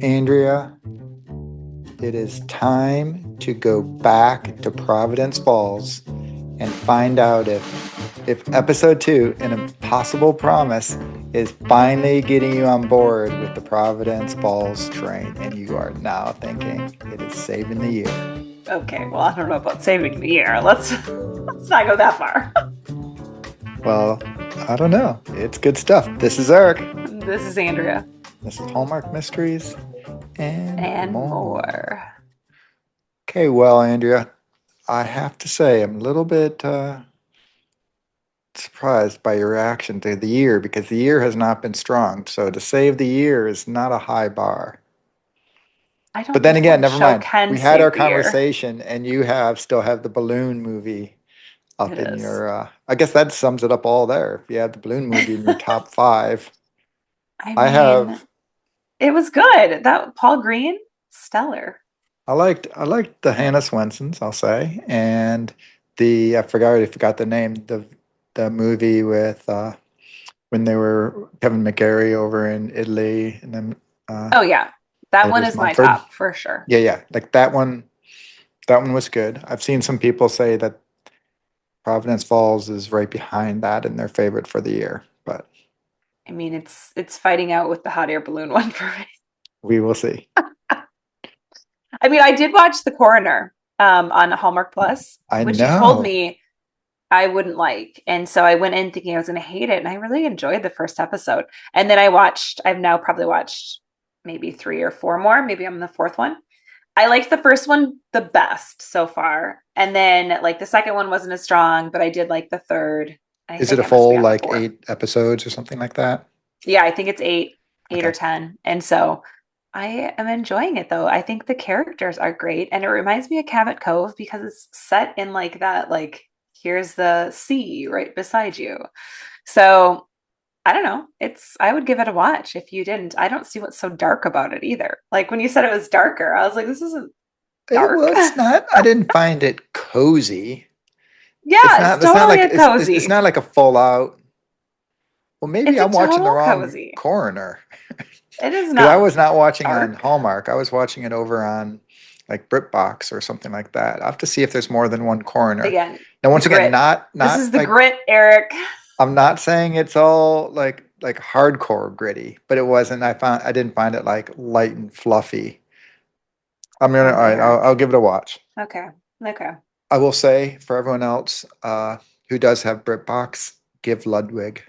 Andrea, it is time to go back to Providence Falls and find out if episode 2, An Impossible Promise, is finally getting you on board with the Providence Falls train and you are now thinking it is saving the year. Okay, well, I don't know about saving the year. Let's not go that far. Well, I don't know. It's good stuff. This is Eric. This is Andrea. This is Hallmark Mysteries And more. Okay, well, Andrea, I have to say I'm a little bit surprised by your reaction to the year because the year has not been strong. So to save the year is not a high bar. I don't But then think again, one never show mind. can We had our save the year. conversation, and you still have the balloon movie up It in is. your. I guess that sums it up all there. If you had the balloon movie in your top five, I I mean, have. it was good. That Paul Green, stellar. I liked the Hannah Swensons, I'll say, and I forgot the name, the movie with when they were Kevin McGarry over in Italy, and then Oh yeah, that one Edith is my Mumford. top for sure. Yeah, like that one. That one was good. I've seen some people say that Providence Falls is right behind that and their favorite for the year, but I mean, it's fighting out with the hot air balloon one for me. we will see. I mean, I did watch The Coroner on Hallmark Plus, I which you told know. me I wouldn't like. And so I went in thinking I was going to hate it. And I really enjoyed the first episode. And then I've now probably watched maybe three or four more. Maybe I'm the fourth one. I liked the first one the best so far. And then like the second one wasn't as strong, but I did like the third. I Is it think a I must be full on the like fourth. 8 episodes or something like that? Yeah, I think it's eight or Okay. 10. And so I am enjoying it though. I think the characters are great. And it reminds me of Cabot Cove because it's set in like that, like, here's the sea right beside you. So I don't know. I would give it a watch if you didn't. I don't see what's so dark about it either. Like when you said it was darker, I was like, this isn't Well, dark. it's not. I didn't find it cozy. It's Yeah, it's not. It's not totally like a it's cozy. not like a full out. Well, maybe It's a I'm watching the total wrong cozy. coroner It is because I not was not watching on dark. Hallmark. I was watching it over on like BritBox or something like that. I have to see if there's more than one coroner. Again, Now, the once again, grit. not This not is the like grit, Eric. I'm not saying it's all like hardcore gritty, but it wasn't. I didn't find it like light and fluffy. All Oh, right. I'll Eric. give it a watch. Okay. Okay. I will say for everyone else who does have BritBox, give Ludwig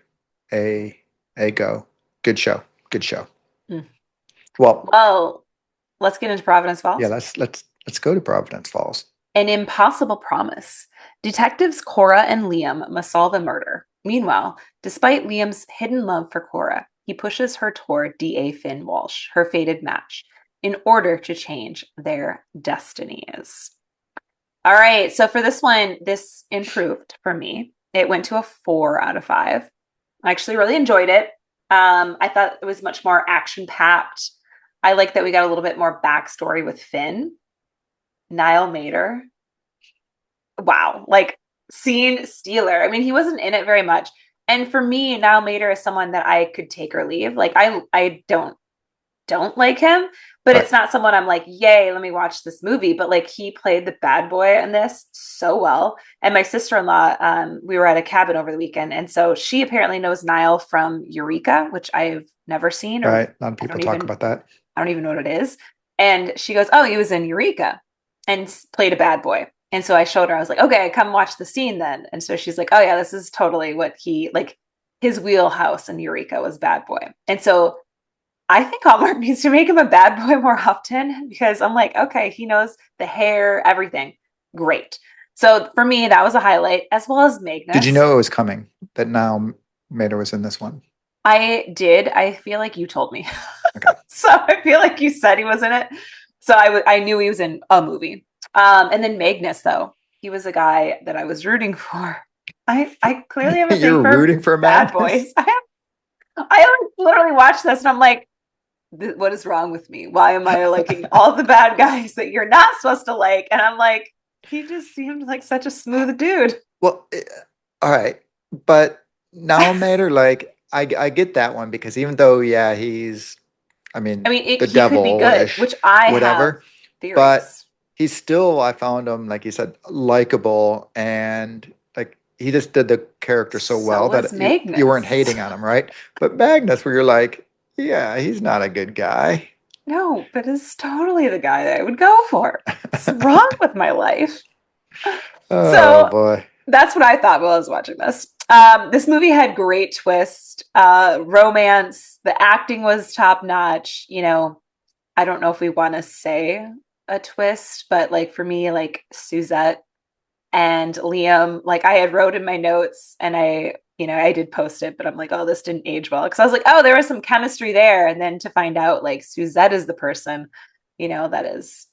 a a go. Good show. Good show. Mm. Well, Well, let's get into Providence yeah. Falls. Let's go to Providence Falls. An impossible promise. Detectives Cora and Liam must solve a murder. Meanwhile, despite Liam's hidden love for Cora, he pushes her toward D.A. Finn Walsh, her fated match, in order to change their destinies. All right, so for this one, this improved for me. It went to a 4 out of 5. I actually really enjoyed it. I thought it was much more action packed. I like that we got a little bit more backstory with Finn. Niall Matter, wow, like scene stealer. I mean, he wasn't in it very much. And for me, Niall Matter is someone that I could take or leave. Like I don't like him, but Right. it's not someone I'm like, yay, let me watch this movie. But like he played the bad boy in this so well. And my sister-in-law, we were at a cabin over the weekend, and so she apparently knows Niall from Eureka, which I've never seen, or Right. A lot of I people don't talk even about that. I don't even know what it is. And she goes, oh, he was in Eureka and played a bad boy. And so I showed her, I was like, okay, come watch the scene then. And so she's like, oh yeah, this is totally what he like his wheelhouse in Eureka was bad boy. And so I think Hallmark needs to make him a bad boy more often because I'm like, okay, he knows the hair, everything. Great. So for me, that was a highlight, as well as Did you Magnus. know it was coming that now Mater was in this one? I did. I feel like you told me. Okay. So I feel like you said he was in it. So I knew he was in a movie. And then Magnus, though, he was a guy that I was rooting for. I clearly have a thing You're for rooting for bad Magnus? boys. I literally watched this and I'm like, what is wrong with me? Why am I liking all the bad guys that you're not supposed to like? And I'm like, he just seemed like such a smooth dude. Well, all right. But now Mater, like I get that one because even though yeah, I I mean, mean, the he could be good, devil-ish, which I have whatever. But theories. he's still, I found him, like you said, likable, and like he just did the character so So well was that you weren't Magnus. hating on him, right? But Magnus, where you're like, yeah, he's not a good guy. No, but it's totally the guy that I would go for. What's wrong with my life? Oh So boy. that's what I thought while I was watching this. This movie had great twist, romance. The acting was top notch. I don't know if we want to say a twist, but like for me, like Suzette and Liam, like I had wrote in my notes and I did post it, but I'm like, oh, this didn't age well. Cause I was like, oh, there was some chemistry there. And then to find out like Suzette is the person, that is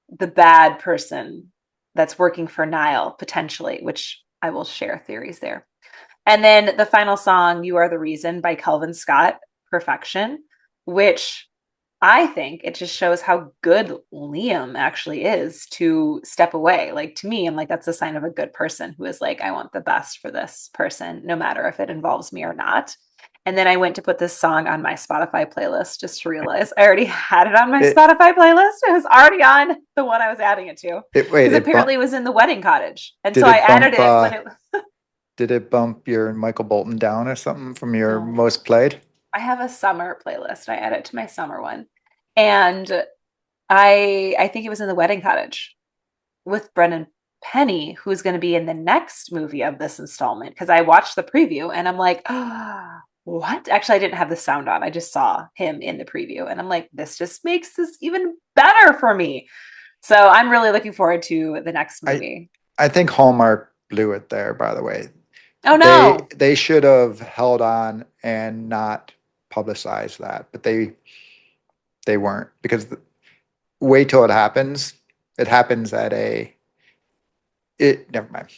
the bad person that's working for Niall potentially, which I will share theories there. And then the final song, You Are the Reason by Calvin Scott, Perfection, which I think it just shows how good Liam actually is to step away. Like to me, I'm like, that's a sign of a good person who is like, I want the best for this person, no matter if it involves me or not. And then I went to put this song on my Spotify playlist just to realize I already had it on my It Spotify playlist. It was already on the one I was adding it to it wait, because apparently it was in the wedding cottage. And so did I it added bump it when it, did it bump your Michael Bolton down or something from your no, most played? I have a summer playlist. I add it to my summer one. And I think it was in the wedding cottage with Brendan Penny, who's going to be in the next movie of this installment. Because I watched the preview and I'm like, oh, what? Actually, I didn't have the sound on. I just saw him in the preview, and I'm like, this just makes this even better for me. So I'm really looking forward to the next I movie. I think Hallmark blew it there, by the way. Oh They no. they should have held on and not publicized that, but they weren't because wait till it happens. It happens at a it never mind.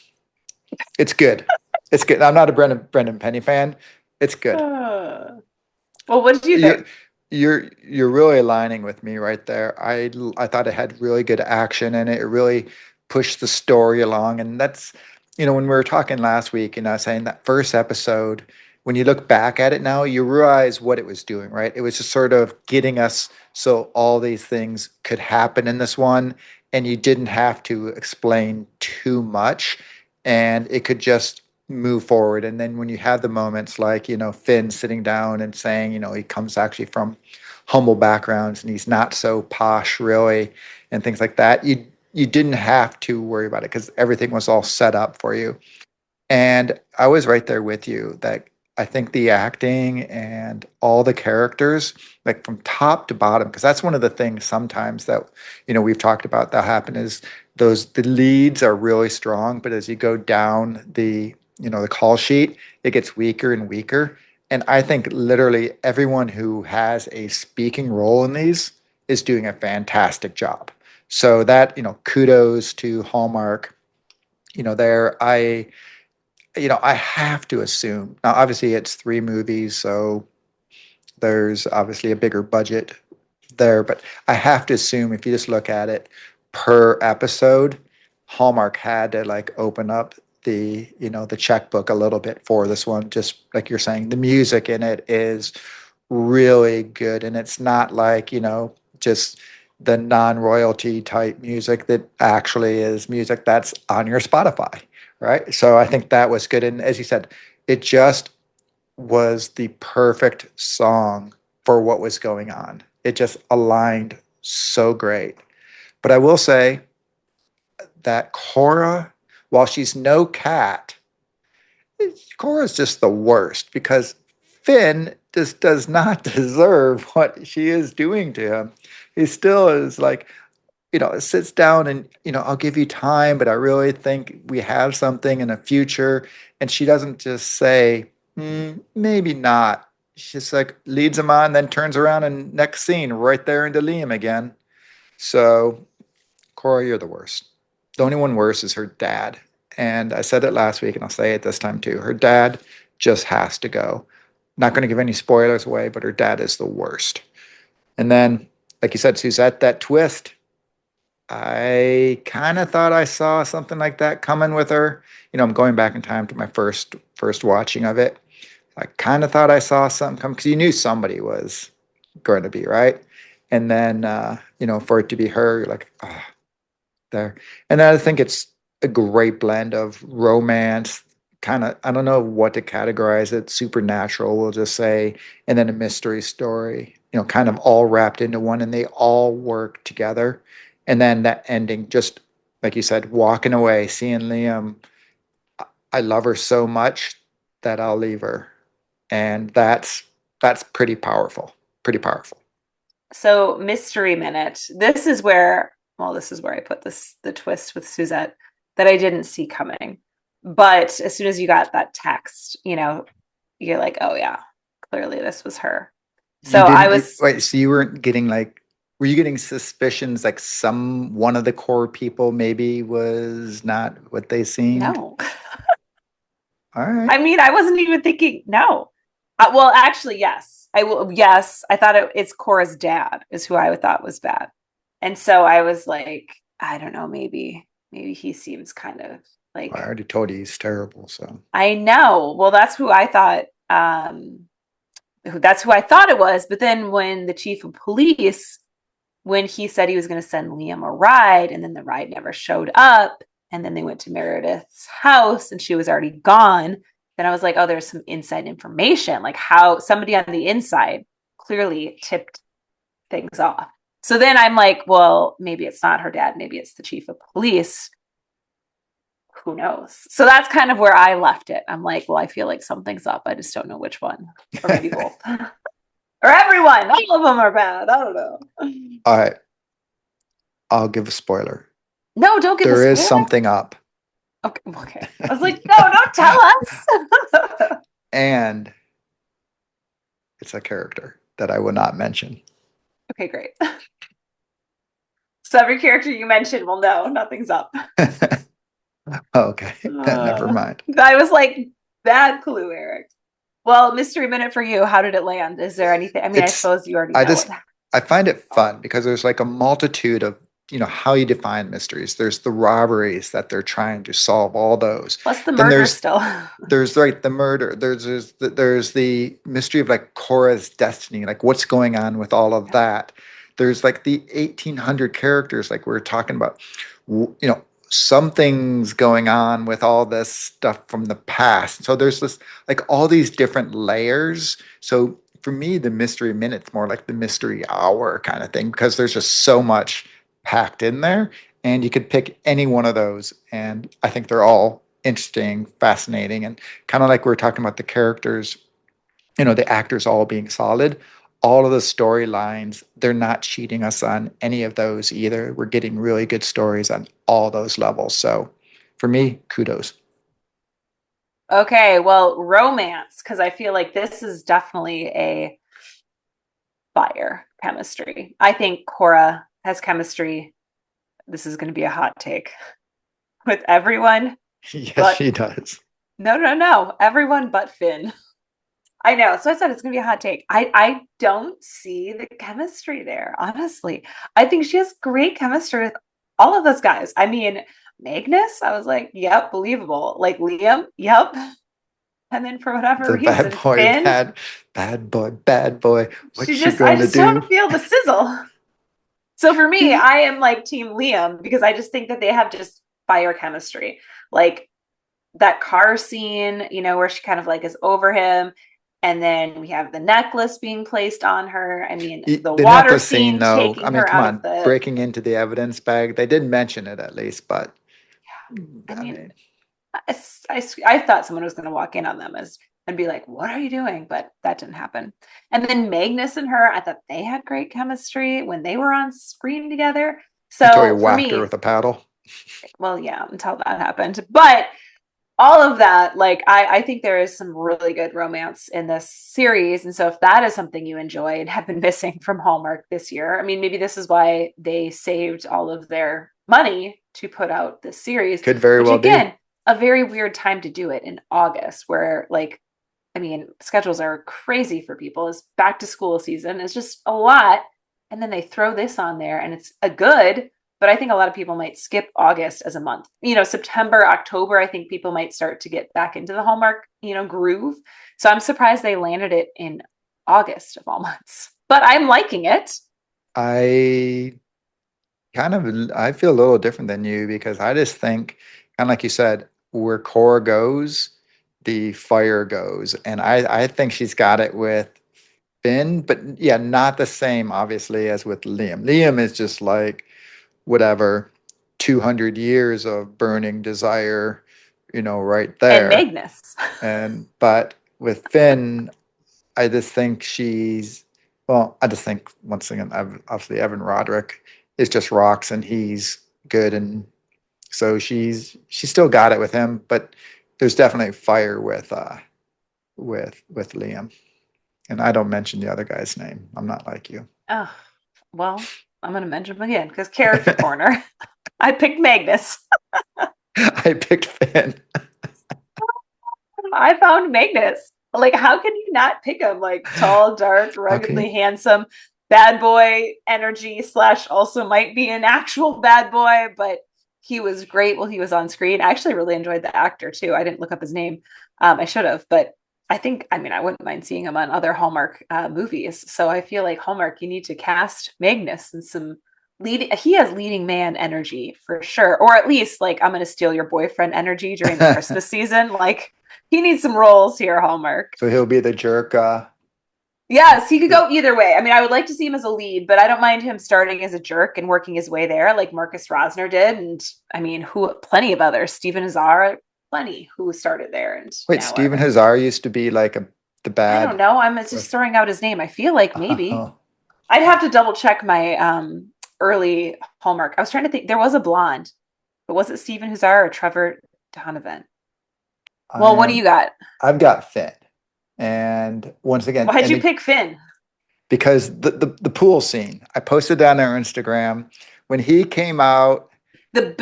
It's good. It's good. I'm not a Brendan Penny fan. It's good. Well, what did you You're think? you're really aligning with me right there. I thought it had really good action in it. It really pushed the story along, and that's when we were talking last week, and I was saying that first episode. When you look back at it now, you realize what it was doing, right? It was just sort of getting us so all these things could happen in this one, and you didn't have to explain too much, and it could just move forward. And then when you have the moments like, Finn sitting down and saying, he comes actually from humble backgrounds and he's not so posh really, and things like that, you didn't have to worry about it because everything was all set up for you. And I was right there with you that I think the acting and all the characters, like from top to bottom, because that's one of the things sometimes that, we've talked about that happen is the leads are really strong, but as you go down the call sheet, it gets weaker and weaker. And I think literally everyone who has a speaking role in these is doing a fantastic job. So that, kudos to Hallmark, there I have to assume. Now, obviously, it's three movies, so there's obviously a bigger budget there, but I have to assume if you just look at it per episode, Hallmark had to like open up the checkbook a little bit for this one. Just like you're saying, the music in it is really good, and it's not like just the non-royalty type music that actually is music that's on your Spotify, right? So I think that was good, and as you said, it just was the perfect song for what was going on. It just aligned so great. But I will say that Cora, while she's no cat, Cora's just the worst because Finn just does not deserve what she is doing to him. He still is like, sits down and, I'll give you time, but I really think we have something in the future. And she doesn't just say, maybe not. She just like leads him on, then turns around and next scene, right there into Liam again. So, Cora, you're the worst. The only one worse is her dad. And I said it last week and I'll say it this time too. Her dad just has to go. Not going to give any spoilers away, but her dad is the worst. And then, like you said, Suzette, that twist, I kind of thought I saw something like that coming with her. I'm going back in time to my first watching of it. I kind of thought I saw something come because you knew somebody was going to be, right? And then for it to be her, you're like, ah, there. And then I think it's a great blend of romance, kind of, I don't know what to categorize it, supernatural, we'll just say, and then a mystery story, kind of all wrapped into one, and they all work together. And then that ending, just like you said, walking away, seeing Liam, I love her so much that I'll leave her. And that's pretty powerful. Pretty powerful. So, Mystery Minute. This is where I put the twist with Suzette that I didn't see coming. But as soon as you got that text, you're like, oh yeah, clearly this was her. You So I didn't was wait, so you weren't getting like, were you getting suspicions like one of the core people maybe was not what they seemed? no. All right. I mean, I wasn't even thinking no. Well, actually, yes. I will. Yes, I thought it's Cora's dad is who I thought was bad, and so I was like, I don't know, maybe he seems kind of I like already told you he's terrible, so I know. Well, that's who I thought. That's who I thought it was. But then when the chief of police, when he said he was going to send Liam a ride, and then the ride never showed up, and then they went to Meredith's house, and she was already gone. Then I was like, oh, there's some inside information, like how somebody on the inside clearly tipped things off. So then I'm like, well, maybe it's not her dad. Maybe it's the chief of police. Who knows? So that's kind of where I left it. I'm like, well, I feel like something's up. I just don't know which one, or maybe both, or everyone. All of them are bad. I don't know. all right, I'll give a spoiler. No, don't give a There is spoiler. something up. Okay, okay. I was like, no, don't tell us. And it's a character that I will not mention. Okay, great. So every character you mentioned, well, no, nothing's up. Okay, never mind. I was like, bad clue, Eric. Well, mystery minute for you. How did it land? Is there anything? I mean, I It's suppose you already I know just what. I find it fun because there's like a multitude of how you define mysteries. There's the robberies that they're trying to solve, all those. Plus the Then murder there's still. there's right the murder. There's the mystery of like Cora's destiny, like what's going on with all of Yeah. that. There's like the 1800 characters, like we were talking about. Something's going on with all this stuff from the past. So there's this like all these different layers. So for me, the mystery minute's more like the mystery hour kind of thing because there's just so much packed in there, and you could pick any one of those, and I think they're all interesting, fascinating, and kind of like we were talking about the characters, the actors all being solid. All of the storylines, they're not cheating us on any of those either. We're getting really good stories on all those levels. So for me, kudos. Okay, well, romance, because I feel like this is definitely a fire chemistry. I think Cora has chemistry. This is going to be a hot take with everyone, Yes, but she does. no, everyone but Finn. I know. So I said it's gonna be a hot take. I don't see the chemistry there, honestly. I think she has great chemistry with all of those guys. I mean, Magnus, I was like, yep, believable. Like Liam, yep. And then for whatever The bad reason, boy, Finn, bad boy, bad boy. What you I going to just do? don't feel the sizzle. So for me, I am like Team Liam because I just think that they have just fire chemistry. Like that car scene, where she kind of like is over him. And then we have the necklace being placed on her. I mean, the The water necklace scene, scene though, I taking mean, her come out of on, the. breaking into the evidence bag. They did mention it at least, but I I mean, mean, I thought someone was going to walk in on them and be like, "What are you doing?" But that didn't happen. And then Magnus and her, I thought they had great chemistry when they were on screen together. until he So for whacked her me, with a paddle. well, yeah, until that happened. But all of that, like I think there is some really good romance in this series. And so if that is something you enjoy and have been missing from Hallmark this year, I mean, maybe this is why they saved all of their money to put out this series, Could very which well be. again, a very weird time to do it in August, where like, I mean, schedules are crazy for people. It's back to school season. It's just a lot. And then they throw this on there and it's a good, but I think a lot of people might skip August as a month. September, October, I think people might start to get back into the Hallmark, groove. So I'm surprised they landed it in August of all months. but I'm liking it. I I feel a little different than you because I just think, kind of like you said, where Cora goes, the fire goes. And I think she's got it with Finn, but yeah, not the same, obviously, as with Liam. Liam is just like whatever, 200 years of burning desire, right And there. Magnus. But with Finn, I just think I just think once again, obviously Evan Roderick is just rocks and he's good. And so she's still got it with him, but there's definitely fire with Liam. And I don't mention the other guy's name. I'm not like you. Oh, well, I'm going to mention him again because character corner. I picked Magnus. I picked Finn. I found Magnus. Like, how can you not pick him? Like, tall, dark, ruggedly Okay. handsome, bad boy energy, slash also might be an actual bad boy, but he was great while he was on screen. I actually really enjoyed the actor too. I didn't look up his name. I should have, but I wouldn't mind seeing him on other Hallmark movies. So I feel like Hallmark, you need to cast Magnus and some he has leading man energy for sure, or at least like I'm going to steal your boyfriend energy during the Christmas season. Like he needs some roles here, Hallmark. So he'll be the jerk. Yes, he could go either way. I mean, I would like to see him as a lead, but I don't mind him starting as a jerk and working his way there, like Marcus Rosner did. And I mean, who plenty of others, Stephen Azar, plenty who started there, and Wait, now Stephen Evan. Hazar used to be like the I don't bad know. I'm just with. throwing out his name. I feel like maybe Oh, I'd have to double check my early Hallmark. I was trying to think. There was a blonde, but was it Stephen Huszar or Trevor Donovan? I Well, what do you am. got? I've got Finn, and once again, Why'd you pick Finn? because the pool scene, I posted that on our Instagram when he came out. The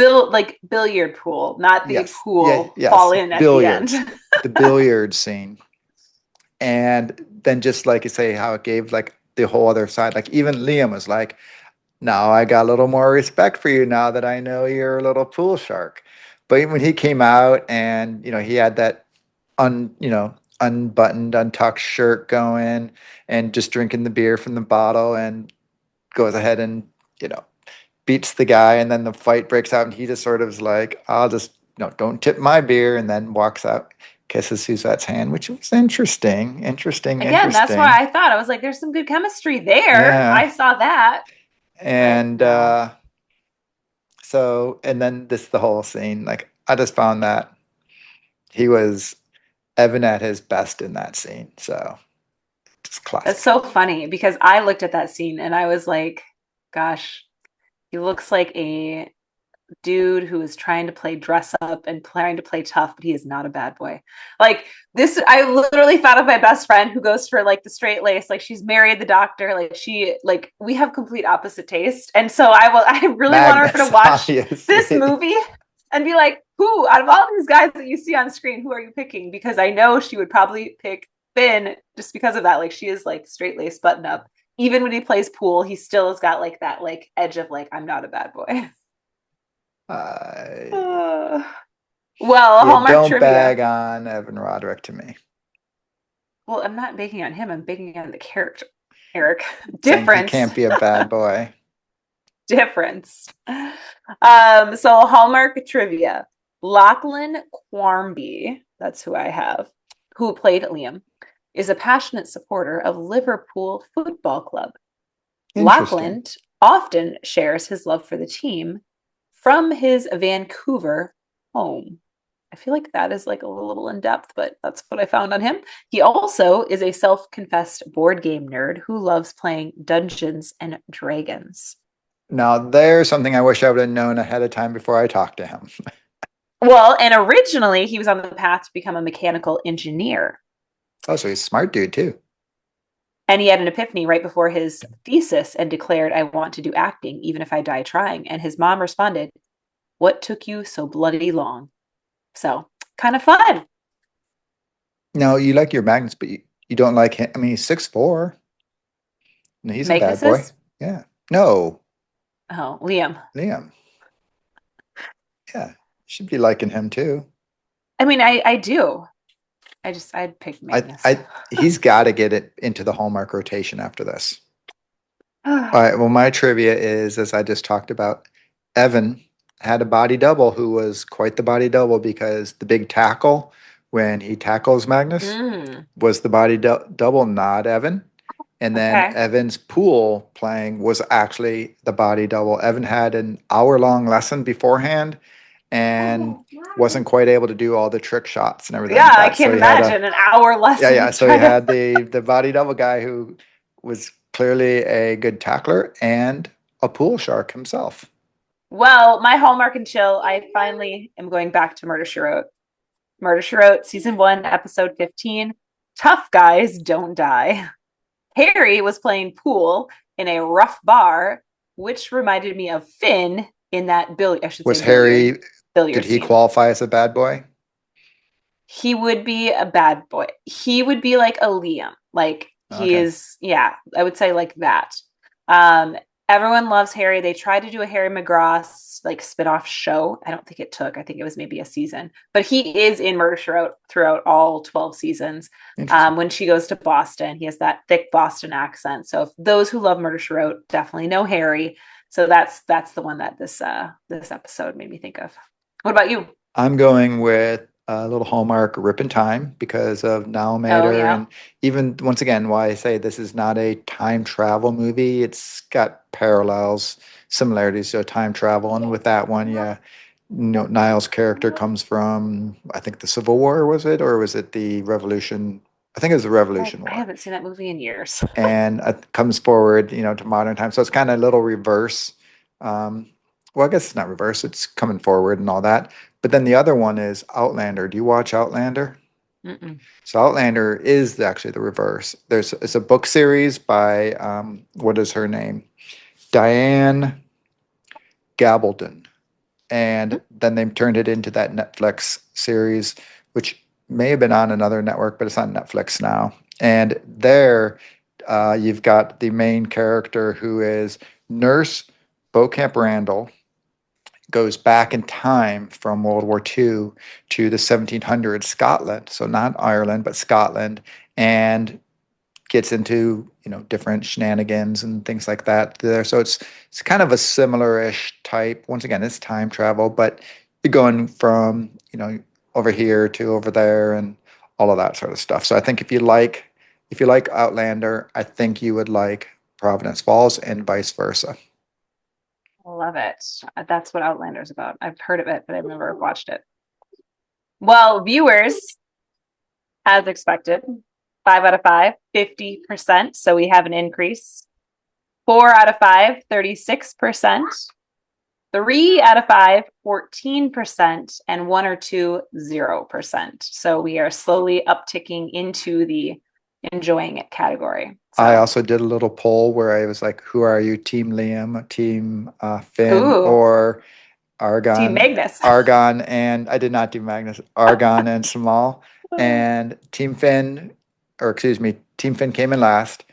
billiard pool, not the Yes, yeah, pool fall yes, in at the end. billiards, the billiard scene, and then just like you say, how it gave like the whole other side. Like even Liam was like, "Now I got a little more respect for you now that I know you're a little pool shark." But when he came out and he had that unbuttoned, untucked shirt going and just drinking the beer from the bottle and goes ahead and you know beats the guy, and then the fight breaks out and he just sort of is like, I'll just don't tip my beer, and then walks out, kisses Suzette's hand, which was Again, that's why interesting. I thought I was like, there's some good chemistry there. Yeah. I saw that, but And no. so and then this the whole scene, like I just found that he was Evan at his best in that scene, so just That's classic. so funny because I looked at that scene and I was like, gosh, he looks like a dude who is trying to play dress up and trying to play tough, but he is not a bad boy. Like this, I literally thought of my best friend who goes for like the straight lace, like she's married the doctor, like we have complete opposite taste. And so I really want her to Magnus, watch this obviously. movie and be like, who out of all these guys that you see on screen, who are you picking? Because I know she would probably pick Finn just because of that. Like she is like straight lace button up. Even when he plays pool, he still has got like that like edge of like, I'm not a bad boy. uh, Uh, well, yeah, Hallmark don't trivia. bag on Evan Roderick to me, Well, I'm not baking on him. I'm baking on the character, Eric. saying he Difference. can't be a bad boy. Difference. So Hallmark trivia. Lachlan Quarmby, that's who I have, who played Liam, is a passionate supporter of Liverpool Football Club. Interesting. Lachlan often shares his love for the team from his Vancouver home. I feel like that is like a little in depth, but that's what I found on him. He also is a self confessed board game nerd who loves playing Dungeons and Dragons. Now, there's something I wish I would have known ahead of time before I talked to him. Well, and originally he was on the path to become a mechanical engineer. Oh, so he's a smart dude too. And he had an epiphany right before his thesis and declared, I want to do acting, even if I die trying. And his mom responded, what took you so bloody long? So, kind of fun. No, you like your Magnus, but you don't like him. I mean, he's 6'4". No, he's a bad boy. Magnuses? Yeah. No, Oh, Liam. Liam. Yeah. Should be liking him too. I mean, I do. I'd pick I, Magnus. I, he's got to get it into the Hallmark rotation after this. All right. Well, my trivia is, as I just talked about, Evan had a body double who was quite the body double because the big tackle when he tackles Magnus Mm, was the double, not Evan. And then okay. Evan's pool playing was actually the body double. Evan had an hour-long lesson beforehand and wasn't quite able to do all the trick shots and everything Yeah, like I that. So can't he had a imagine an hour yeah, lesson yeah. to So he try to. had the body double guy who was clearly a good tackler and a pool shark himself. Well, my Hallmark and chill, I finally am going back to Murder She Wrote. Murder She Wrote, season 1, episode 15. Tough guys don't die. Harry was playing pool in a rough bar, which reminded me of Finn in that I should say Was Harry, did billiard he scene. qualify as a bad boy? He would be a bad boy. He would be like a Liam. Like he Okay. is, yeah, I would say like that. Um, Everyone loves Harry. They tried to do a Harry McGrath's like spin-off show. I don't think it took. I think it was maybe a season. But he is in Murder She Wrote throughout all 12 seasons. Interesting. When she goes to Boston, he has that thick Boston accent. So if those who love Murder She Wrote definitely know Harry. So that's the one that this episode made me think of. What about you? I'm going with a little Hallmark Rip in Time because of Niall Oh Matter. yeah. And even once again, why I say this is not a time travel movie. It's got parallels, similarities to time travel. And with that one, yeah, Niall's character comes from, I think the Civil War, was it? Or was it the Revolution? I think it was the Revolution I War. haven't seen that movie in years. And comes forward, to modern times. So it's kind of a little reverse. Um, well, I guess it's not reverse. It's coming forward and all that. But then the other one is Outlander. Do you watch Outlander? Mm-mm. So Outlander is actually the reverse. It's a book series by what is her name? Diane Gabaldon. And then they turned it into that Netflix series, which may have been on another network, but it's on Netflix now. And there, you've got the main character who is Nurse Beaucamp Randall, goes back in time from World War II to the 1700s Scotland, so not Ireland, but Scotland, and gets into different shenanigans and things like that there. So it's kind of a similar-ish type. Once again, it's time travel, but you're going from over here to over there and all of that sort of stuff. So I think if you like Outlander, I think you would like Providence Falls and vice versa. Love it. That's what Outlander is about. I've heard of it, but I've never watched it. Well, viewers, as expected, 5 out of 5, 50%. So we have an increase. 4 out of 5, 36%. 3 out of 5, 14%, and one or two, 0%. So we are slowly upticking into the enjoying it category. I So, also did a little poll where I was like, who are you, Team Liam, Team Finn, ooh, or Team Argon, Magnus. Argon, and I did not do Magnus, Argon and Small, and Team Finn, or excuse me, Team Finn came in last.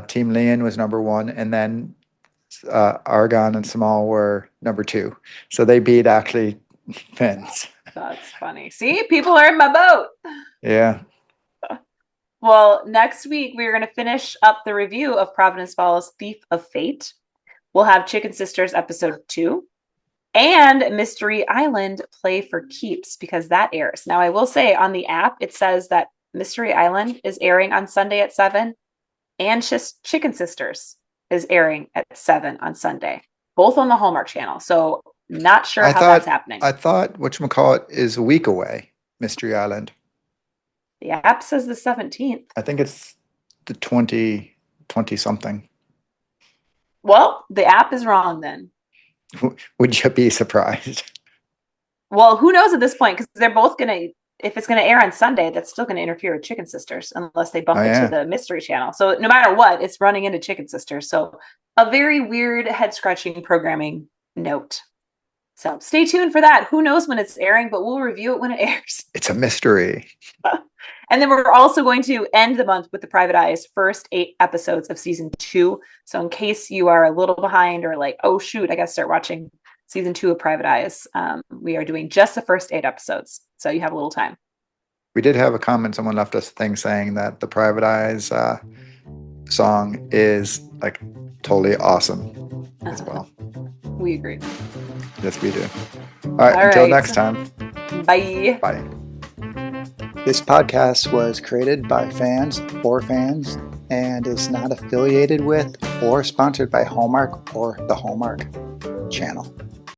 Team Liam was number one, and then Argon and Small were number two. So they beat actually Finn's. That's funny. See, people are in my boat. Yeah. Well, next week we're going to finish up the review of Providence Falls Thief of Fate. We'll have Chicken Sisters episode 2 and Mystery Island Play for Keeps because that airs. Now, I will say on the app, it says that Mystery Island is airing on Sunday at 7 and Chicken Sisters is airing at 7 on Sunday, both on the Hallmark Channel. So, not sure I how that's thought happening. I thought whatchamacallit is a week away, Mystery Island. The app says the 17th. I think it's the 20 something. Well, the app is wrong then. Would you be surprised? Well, who knows at this point because they're both going to, if it's going to air on Sunday, that's still going to interfere with Chicken Sisters unless they bump Oh it to yeah. the Mystery Channel. So no matter what, it's running into Chicken Sisters. So a very weird head scratching programming note. So stay tuned for that. Who knows when it's airing, but we'll review it when it airs. It's a mystery. And then we're also going to end the month with the Private Eye's first 8 episodes of season 2. So in case you are a little behind or like, oh shoot, I got to start watching season 2 of Private Eyes, we are doing just the first 8 episodes. So you have a little time. We did have a comment. Someone left us a thing saying that the Private Eyes song is like totally awesome as well. We agree. Yes, we do. All right, until next time. Bye. Bye. This podcast was created by fans for fans and is not affiliated with or sponsored by Hallmark or the Hallmark Channel.